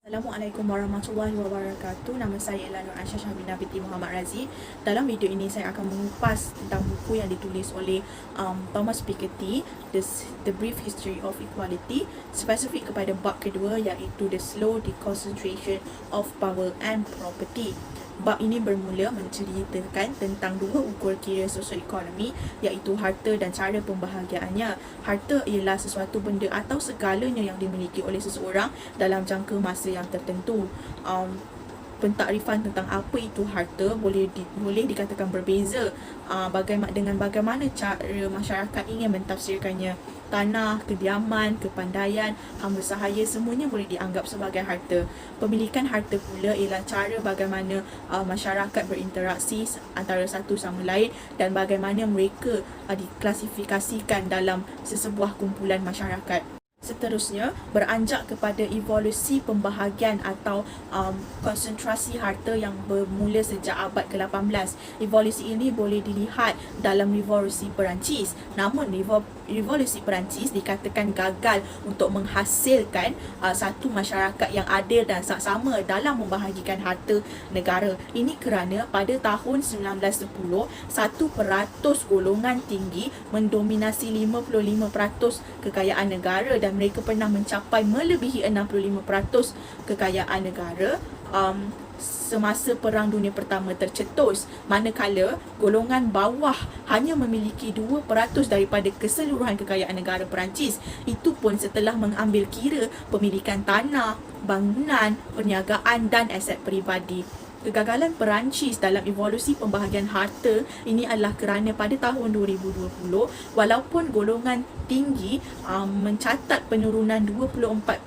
Assalamualaikum warahmatullahi wabarakatuh. Nama saya Elanur Aisyah Syahbina binti Muhammad Razi. Dalam video ini saya akan mengupas tentang buku yang ditulis oleh Thomas Piketty, The Brief History of Equality, spesifik kepada bab kedua iaitu The Slow Deconcentration of Power and Property. Bab ini bermula menceritakan tentang dua ukur kira sosioekonomi iaitu harta dan cara pembahagiaannya. Harta ialah sesuatu benda atau segalanya yang dimiliki oleh seseorang dalam jangka masa yang tertentu. Pentakrifan tentang apa itu harta boleh dikatakan berbeza dengan bagaimana cara masyarakat ingin mentafsirkannya. Tanah, kediaman, kepandaian, hamba sahaya semuanya boleh dianggap sebagai harta. Pemilikan harta pula ialah cara bagaimana masyarakat berinteraksi antara satu sama lain dan bagaimana mereka diklasifikasikan dalam sesebuah kumpulan masyarakat. Seterusnya, beranjak kepada evolusi pembahagian atau konsentrasi harta yang bermula sejak abad ke-18. Evolusi ini boleh dilihat dalam Revolusi Perancis. Namun, Revolusi Perancis dikatakan gagal untuk menghasilkan satu masyarakat yang adil dan saksama dalam membahagikan harta negara. Ini kerana pada tahun 1910, 1% golongan tinggi mendominasi 55% kekayaan negara dan mereka pernah mencapai melebihi 65% kekayaan negara semasa Perang Dunia Pertama tercetus, manakala golongan bawah hanya memiliki 2% daripada keseluruhan kekayaan negara Perancis. Itu pun setelah mengambil kira pemilikan tanah, bangunan, perniagaan dan aset peribadi. Kegagalan Perancis dalam evolusi pembahagian harta ini adalah kerana pada tahun 2020, walaupun golongan tinggi mencatat penurunan 24%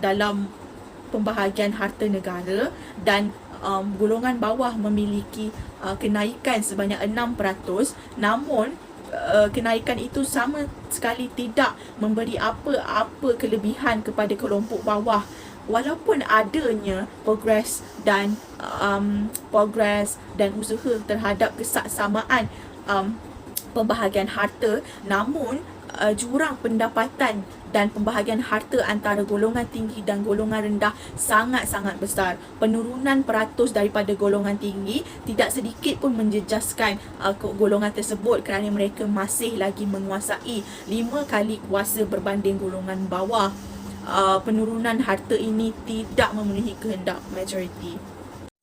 dalam pembahagian harta negara dan golongan bawah memiliki kenaikan sebanyak 6%, namun kenaikan itu sama sekali tidak memberi apa-apa kelebihan kepada kelompok bawah. Walaupun adanya progres dan usaha terhadap kesaksamaan pembahagian harta, namun jurang pendapatan dan pembahagian harta antara golongan tinggi dan golongan rendah sangat-sangat besar. Penurunan peratus daripada golongan tinggi tidak sedikit pun menjejaskan golongan tersebut kerana mereka masih lagi menguasai 5 kali kuasa berbanding golongan bawah. Penurunan harta ini tidak memenuhi kehendak majoriti.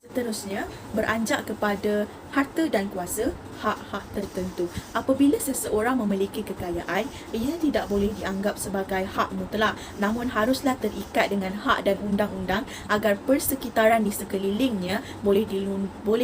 Seterusnya, beranjak kepada harta dan kuasa, hak-hak tertentu. Apabila seseorang memiliki kekayaan, ia tidak boleh dianggap sebagai hak mutlak, namun haruslah terikat dengan hak dan undang-undang agar persekitaran di sekelilingnya boleh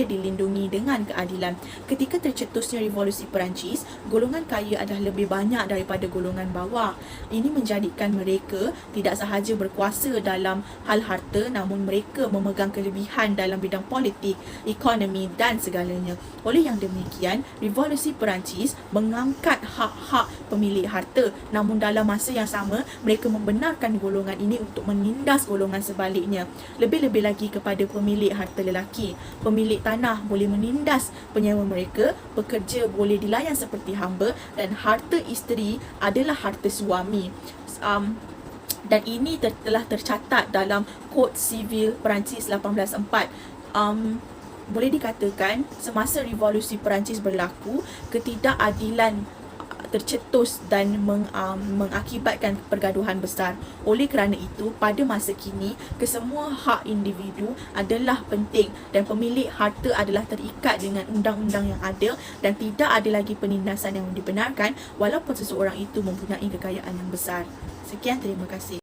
dilindungi dengan keadilan. Ketika tercetusnya Revolusi Perancis, golongan kaya adalah lebih banyak daripada golongan bawah. Ini menjadikan mereka tidak sahaja berkuasa dalam hal harta, namun mereka memegang kelebihan dalam bidang politik, ekonomi dan segalanya. Oleh yang demikian, Revolusi Perancis mengangkat hak-hak pemilik harta, namun dalam masa yang sama mereka membenarkan golongan ini untuk menindas golongan sebaliknya. Lebih-lebih lagi kepada pemilik harta lelaki. Pemilik tanah boleh menindas penyewa mereka, pekerja boleh dilayan seperti hamba dan harta isteri adalah harta suami. Dan ini telah tercatat dalam Kod Sivil Perancis 1804. Boleh dikatakan semasa Revolusi Perancis berlaku, ketidakadilan tercetus dan mengakibatkan pergaduhan besar. Oleh kerana itu, pada masa kini, kesemua hak individu adalah penting dan pemilik harta adalah terikat dengan undang-undang yang adil dan tidak ada lagi penindasan yang dibenarkan walaupun seseorang itu mempunyai kekayaan yang besar. Sekian, terima kasih.